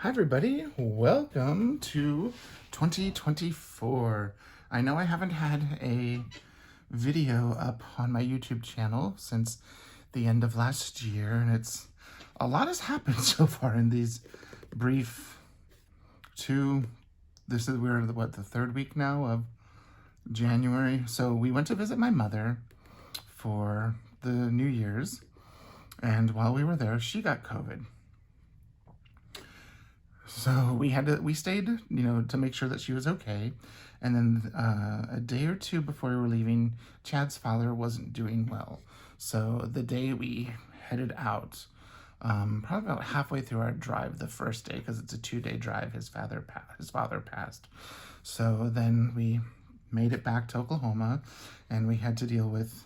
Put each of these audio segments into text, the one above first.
Hi everybody, welcome to 2024. I know I haven't had a video up on my YouTube channel since the end of last year, and a lot has happened so far in these brief we're the third week now of January. So we went to visit my mother for the New Year's, and while we were there, she got COVID. So we stayed, to make sure that she was okay. And then a day or two before we were leaving, Chad's father wasn't doing well. So the day we headed out, probably about halfway through our drive the first day, because it's a 2-day drive, his father passed. So then we made it back to Oklahoma, and we had to deal with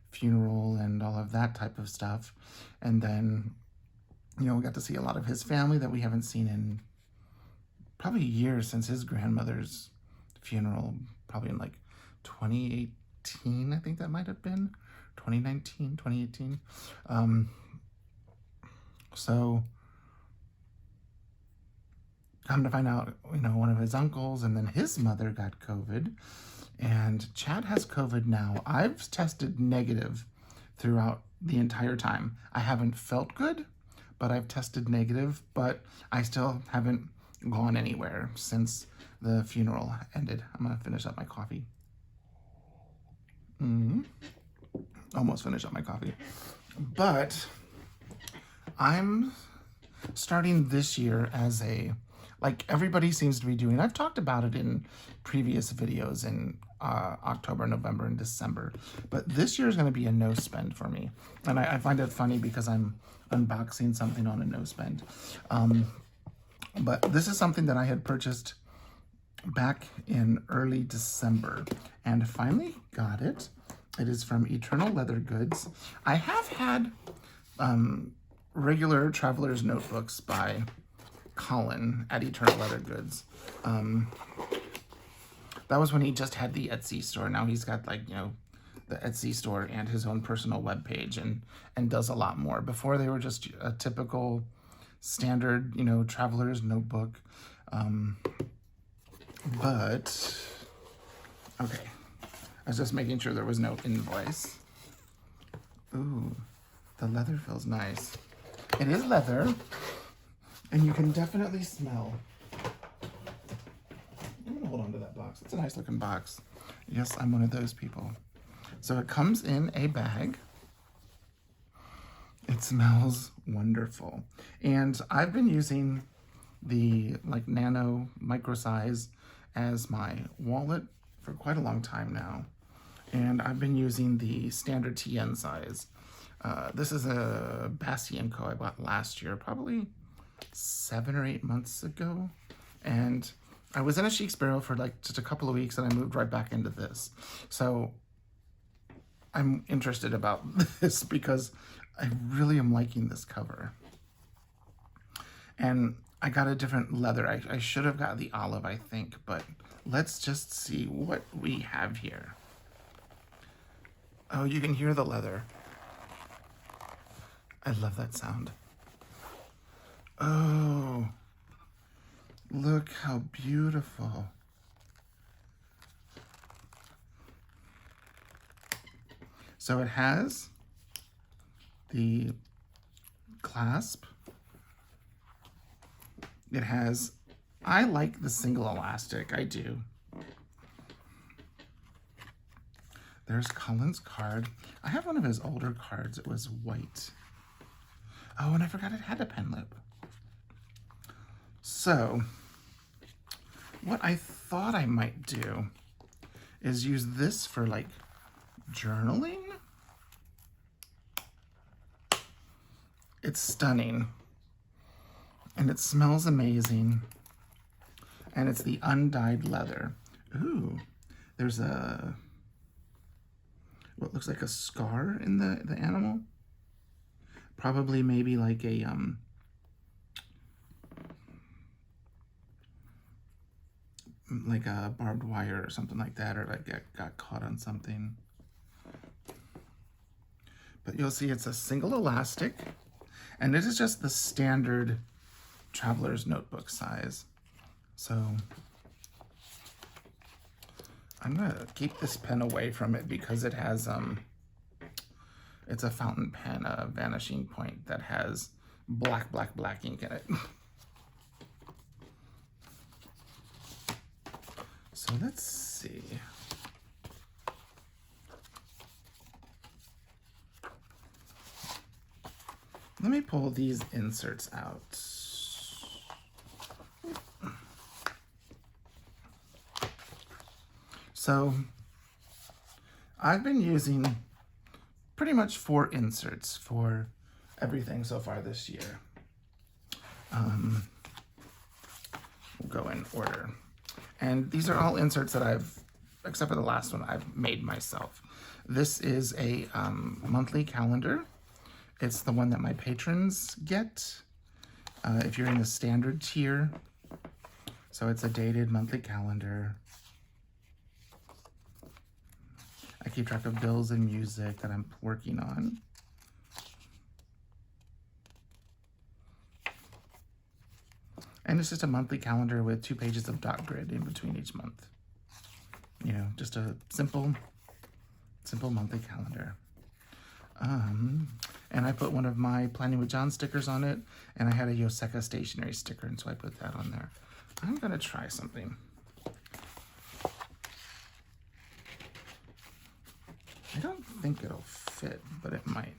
funeral and all of that type of stuff. And then we got to see a lot of his family that we haven't seen in probably years, since his grandmother's funeral, probably in like 2018, I think that might have been, 2019, 2018. So come to find out, one of his uncles and then his mother got COVID, and Chad has COVID now. I've tested negative throughout the entire time. I haven't felt good, but I've tested negative, but I still haven't gone anywhere since the funeral ended. I'm gonna finish up my coffee. Almost finished up my coffee. But I'm starting this year as like everybody seems to be doing. I've talked about it in previous videos in October, November, and December. But this year is going to be a no spend for me. And I find it funny because I'm unboxing something on a no spend. But this is something that I had purchased back in early December and finally got it. It is from Eternal Leather Goods. I have had regular Traveler's Notebooks by Colin at Eternal Leather Goods. That was when he just had the Etsy store. Now he's got the Etsy store and his own personal webpage and does a lot more. Before they were just a typical standard, Traveler's Notebook. But, okay. I was just making sure there was no invoice. Ooh, the leather feels nice. It is leather, and you can definitely smell. I'm gonna hold on to that box. It's a nice looking box. Yes, I'm one of those people. So it comes in a bag. It smells wonderful. And I've been using the nano micro size as my wallet for quite a long time now. And I've been using the standard TN size. This is a Bassi & Co. I bought last year, probably 7 or 8 months ago. And I was in a Chic Sparrow for just a couple of weeks, and I moved right back into this. So I'm interested about this because I really am liking this cover. And I got a different leather. I should have got the olive, I think, but let's just see what we have here. Oh, you can hear the leather. I love that sound. Oh, look how beautiful. So it has the clasp. It has, I like the single elastic, I do. There's Colin's card. I have one of his older cards. It was white. Oh, and I forgot it had a pen lip. So, what I thought I might do is use this for journaling. It's stunning. And it smells amazing. And it's the undyed leather. Ooh, there's what looks like a scar in the animal. Probably maybe like a barbed wire or something like that, or got caught on something. But you'll see it's a single elastic, and it is just the standard traveler's notebook size. So I'm gonna keep this pen away from it because it has it's a fountain pen, a vanishing point that has black ink in it. So let's see. Let me pull these inserts out. So I've been using pretty much 4 inserts for everything so far this year. We'll go in order. And these are all inserts that I've, except for the last one, I've made myself. This is a monthly calendar. It's the one that my patrons get if you're in the standard tier. So it's a dated monthly calendar. I keep track of bills and music that I'm working on. And it's just a monthly calendar with 2 pages of dot grid in between each month. You know, just a simple monthly calendar. And I put one of my Planning with John stickers on it, and I had a Yoseka stationery sticker, and so I put that on there. I'm gonna try something. I don't think it'll fit, but it might.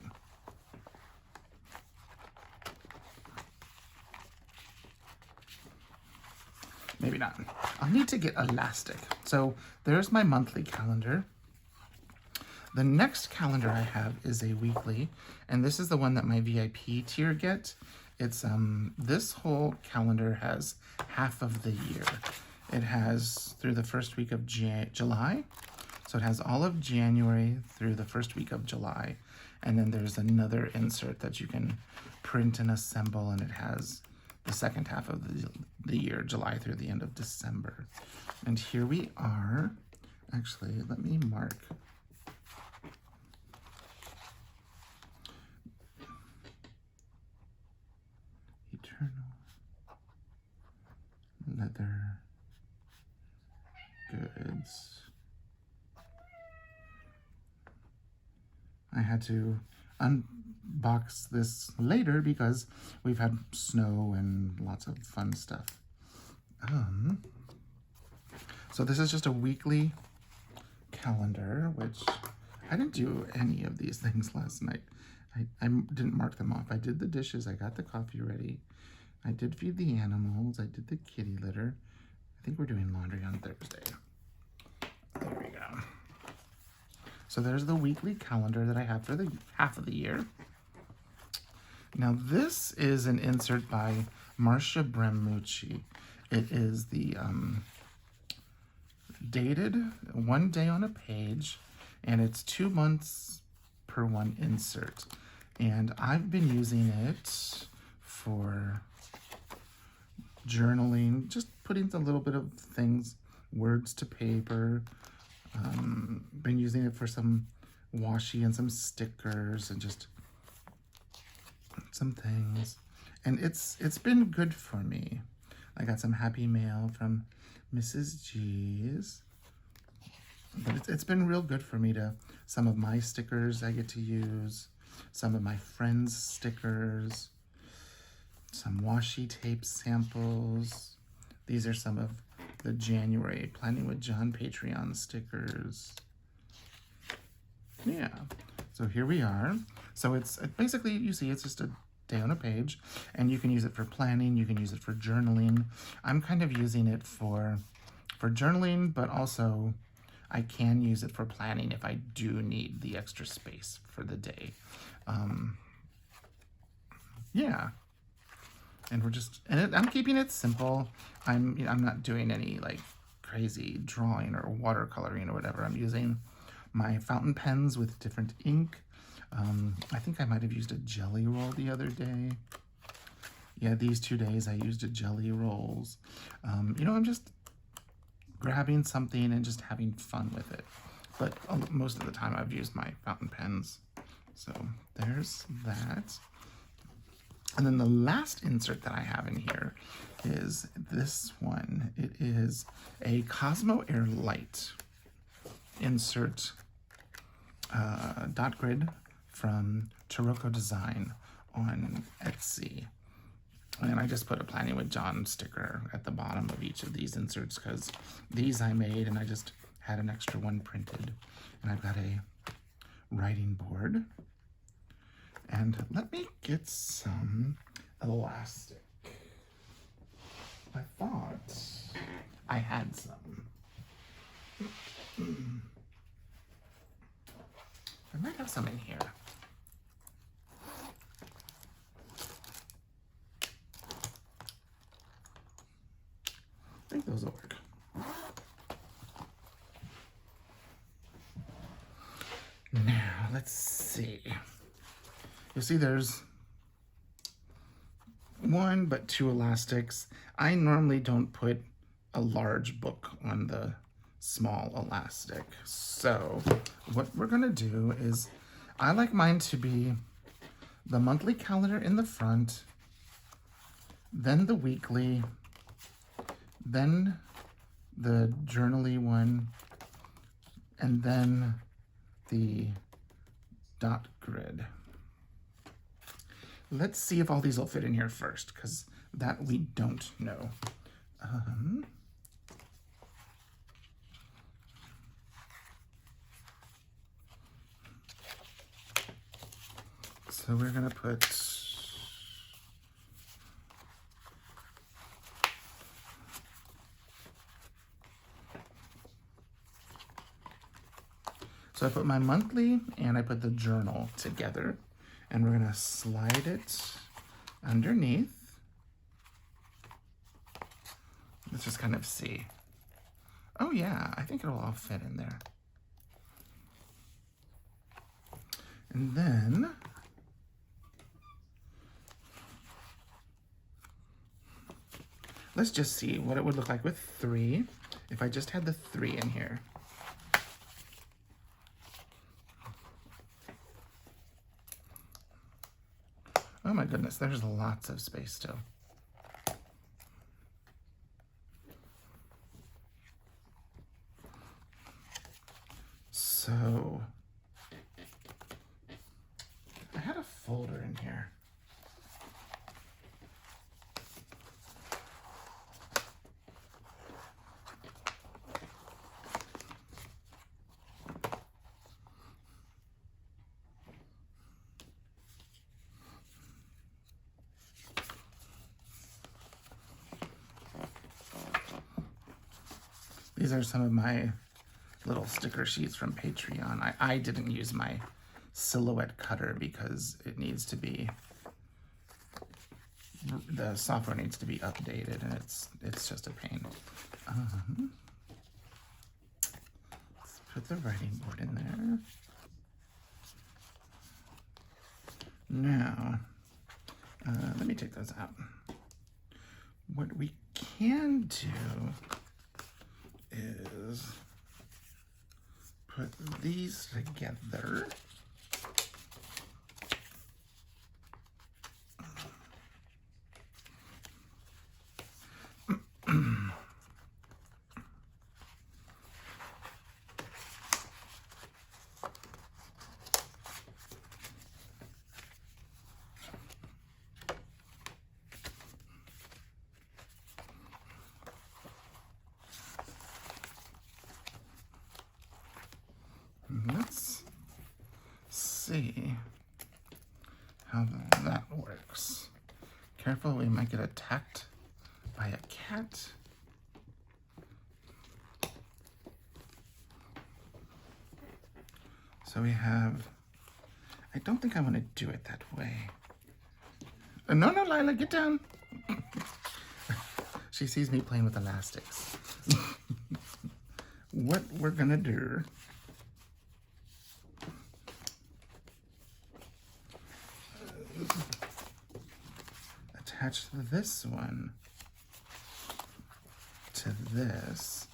Maybe not. I'll need to get elastic. So there's my monthly calendar. The next calendar I have is a weekly, and this is the one that my VIP tier get. It's this whole calendar has half of the year. It has through the first week of July. So it has all of January through the first week of July. And then there's another insert that you can print and assemble, and it has the second half of the year, July through the end of December. And here we are. Actually, let me mark. Eternal leather goods. I had to unbox this later because we've had snow and lots of fun stuff. So this is just a weekly calendar, which I didn't do any of these things last night. I didn't mark them off. I did the dishes. I got the coffee ready. I did feed the animals. I did the kitty litter. I think we're doing laundry on Thursday. There we go. So there's the weekly calendar that I have for the half of the year. Now this is an insert by Marcia Bremucci. It is the dated 1 day on a page, and it's 2 months per one insert. And I've been using it for journaling, just putting a little bit of things, words to paper. Been using it for some washi and some stickers and just some things. And it's been good for me. I got some happy mail from Mrs. G's. But it's been real good for me to, some of my stickers I get to use, some of my friends' stickers, some washi tape samples. These are some of the January Planning with John Patreon stickers. Yeah, so here we are. So it's basically, you see, it's just a day on a page, and you can use it for planning, you can use it for journaling. I'm kind of using it for journaling, but also I can use it for planning if I do need the extra space for the day. Yeah. And we're just, and I'm keeping it simple. I'm not doing any like crazy drawing or watercoloring or whatever. I'm using my fountain pens with different ink. I think I might have used a jelly roll the other day. Yeah, these 2 days I used a jelly rolls. You know, I'm just grabbing something and just having fun with it. But most of the time I've used my fountain pens. So there's that. And then the last insert that I have in here is this one. It is a Cosmo Air Light insert dot grid from Taroko Design on Etsy. And I just put a Planning with John sticker at the bottom of each of these inserts because these I made and I just had an extra one printed. And I've got a writing board. And let me get some elastic. I thought I had some. I might have some in here. I think those will work. Now, let's see. You'll see there's one but two elastics. I normally don't put a large book on the small elastic. So what we're gonna do is, I like mine to be the monthly calendar in the front, then the weekly, then the journaly one, and then the dot grid. Let's see if all these will fit in here first, because that we don't know. So we're gonna put so I put my monthly and I put the journal together, and we're gonna slide it underneath. Let's just kind of see. Oh yeah, I think it'll all fit in there. And then let's just see what it would look like with 3 if I just had the 3 in here. Oh my goodness, there's lots of space still. So I had a folder in here. These are some of my little sticker sheets from Patreon. I didn't use my silhouette cutter because it needs to be, the software needs to be updated, and it's just a pain. Let's put the writing board in there. Now, let me take those out. What we can do is put these together. Let's see how that works. Careful, we might get attacked by a cat. So we have, I don't think I want to do it that way. No, Lila, get down. She sees me playing with elastics. What we're gonna do attach this one to this.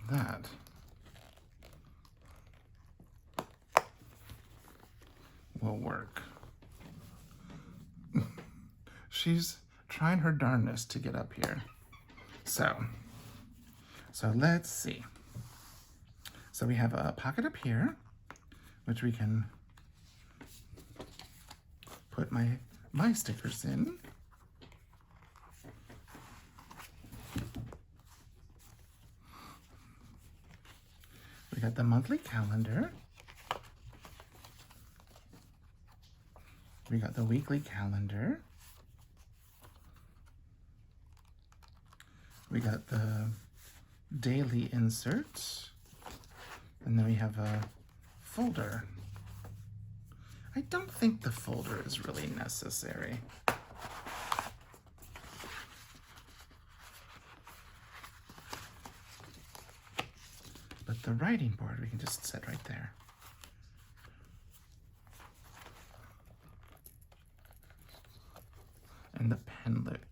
that will work. She's trying her darndest to get up here. So let's see. So we have a pocket up here, which we can put my stickers in. We got the monthly calendar. We got the weekly calendar. We got the daily inserts. And then we have a folder. I don't think the folder is really necessary. But the writing board, we can just set right there. And the pen lip.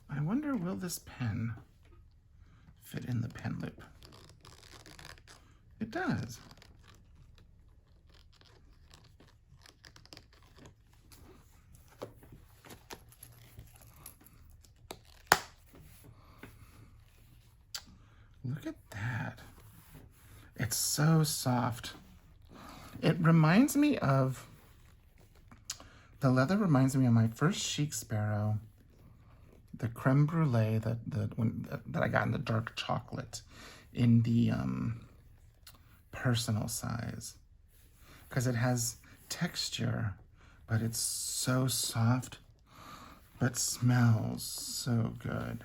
I wonder, will this pen fit in the pen lip? It does. Look at that. It's so soft. It reminds me of, the leather reminds me of my first Chic Sparrow, the creme brulee that I got in the dark chocolate in the personal size, because it has texture, but it's so soft, but smells so good.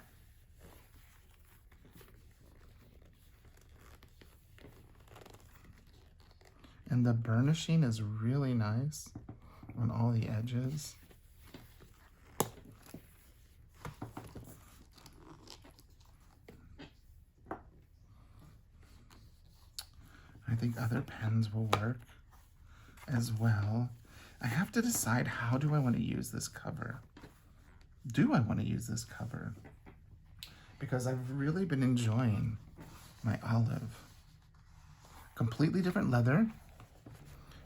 And the burnishing is really nice on all the edges. I think other pens will work as well. I have to decide, how do I want to use this cover? Do I want to use this cover? Because I've really been enjoying my olive. Completely different leather,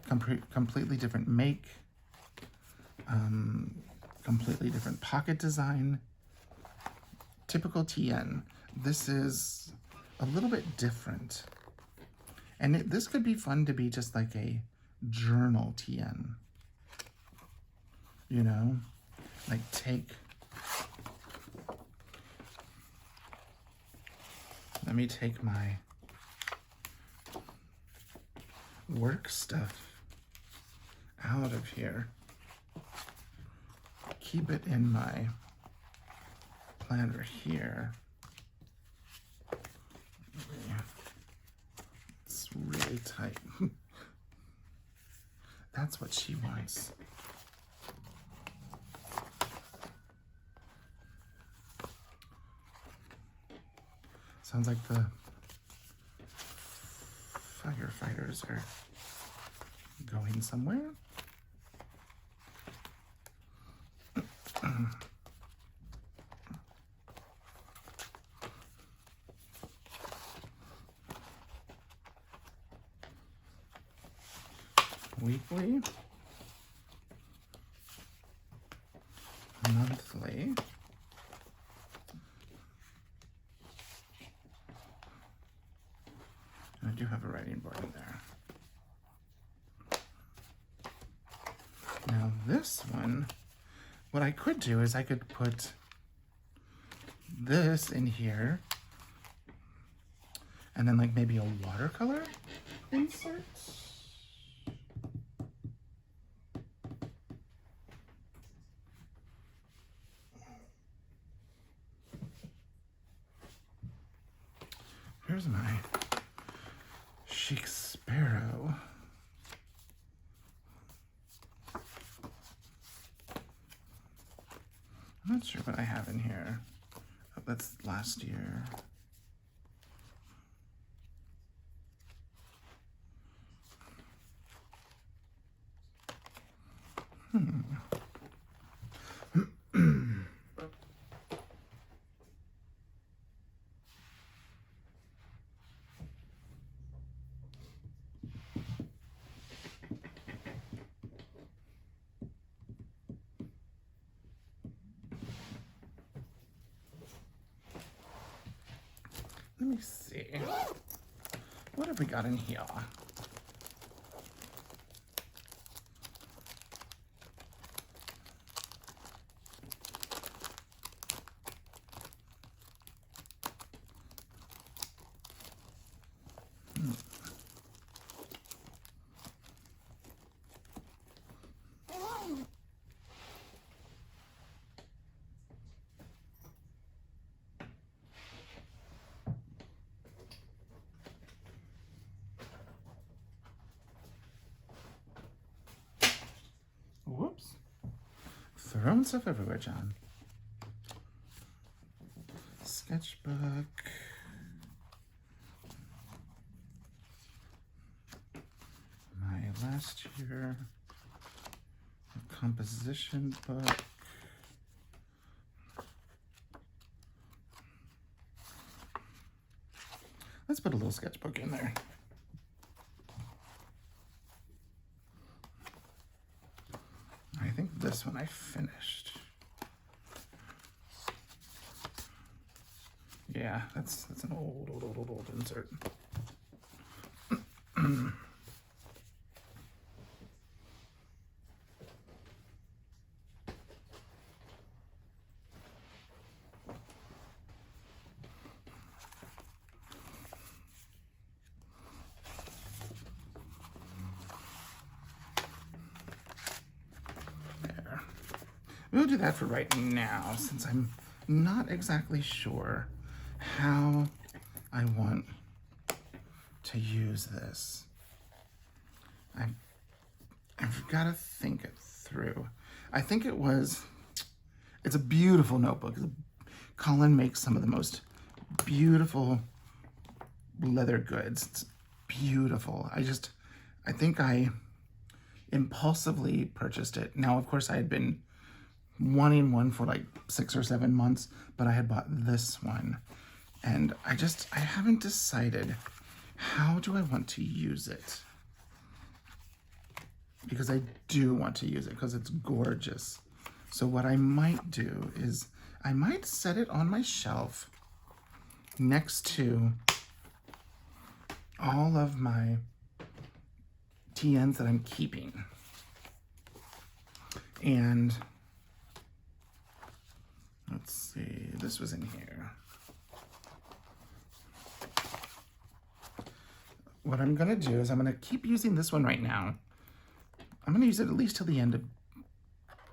completely different make, completely different pocket design. Typical TN. This is a little bit different. And this could be fun to be just like a journal TN. You know, like let me take my work stuff out of here. Keep it in my planner here. It's really tight. That's what she wants. Sounds like the firefighters are going somewhere. Weekly, monthly, and I do have a writing board in there. Now this one, what I could do is I could put this in here, and then like maybe a watercolor insert. Here's my Chic Sparrow. I'm not sure what I have in here. Oh, that's last year. Let me see. What have we got in here? Whoops. Throwing stuff everywhere, John. Sketchbook. My last year composition book. Let's put a little sketchbook in there. I think this one I finished. Yeah, that's an old insert. There. We'll do that for right now, since I'm not exactly sure how I want to use this. I've got to think it through. I think it's a beautiful notebook. Colin makes some of the most beautiful leather goods. It's beautiful. I think I impulsively purchased it. Now, of course, I had been wanting one for like 6 or 7 months, but I had bought this one. And I haven't decided how do I want to use it. Because I do want to use it because it's gorgeous. So what I might do is I might set it on my shelf next to all of my TNs that I'm keeping. And let's see, this was in here. What I'm gonna do is I'm gonna keep using this one right now. I'm gonna use it at least till the end of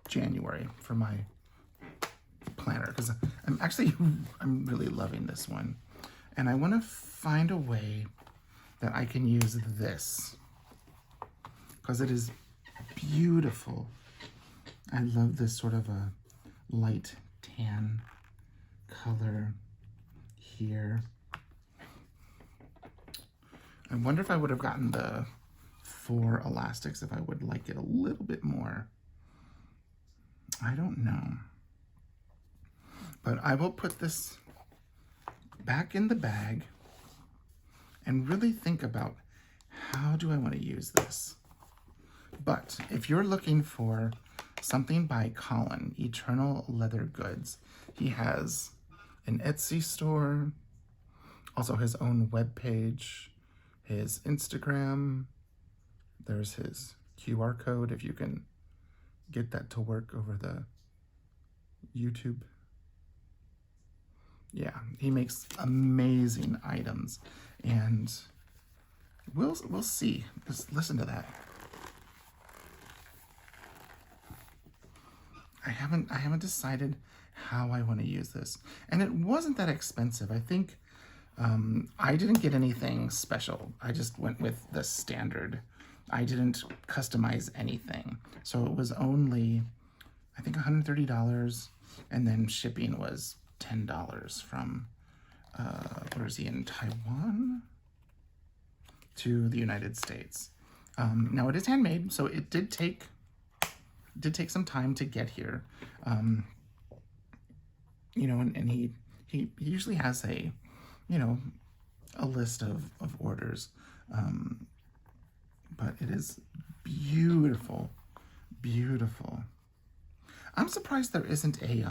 January for my planner, because I'm really loving this one. And I wanna find a way that I can use this, because it is beautiful. I love this sort of a light tan color here. I wonder if I would have gotten the 4 elastics if I would like it a little bit more. I don't know. But I will put this back in the bag and really think about how do I want to use this. But if you're looking for something by Colin, Eternal Leather Goods, he has an Etsy store, also his own webpage, his Instagram. There's his QR code if you can get that to work over the YouTube. Yeah, he makes amazing items, and we'll see. Just listen to that. I haven't decided how I want to use this, and it wasn't that expensive. I think I didn't get anything special. I just went with the standard. I didn't customize anything, so it was only, I think, $130, and then shipping was $10 from where is he, in Taiwan to the United States. Now it is handmade, so it did take some time to get here. You know, and he usually has a list of orders. But it is beautiful, beautiful. I'm surprised there isn't a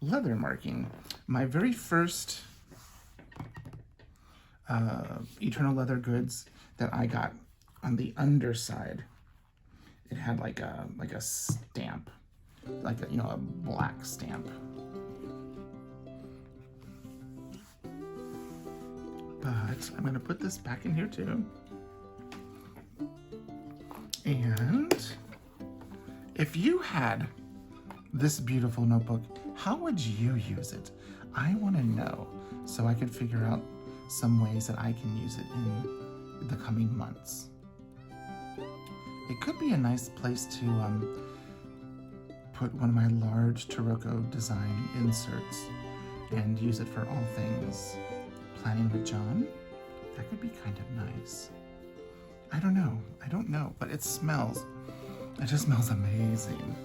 leather marking. My very first Eternal Leather Goods that I got on the underside. It had like a stamp, like a, a black stamp. But I'm gonna put this back in here too. And if you had this beautiful notebook, how would you use it? I want to know so I can figure out some ways that I can use it in the coming months. It could be a nice place to put one of my large Taroko design inserts and use it for all things planning with John. That could be kind of nice. I don't know, but it just smells amazing.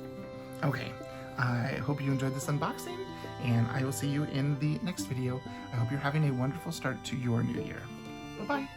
Okay, I hope you enjoyed this unboxing, and I will see you in the next video. I hope you're having a wonderful start to your new year. Bye-bye.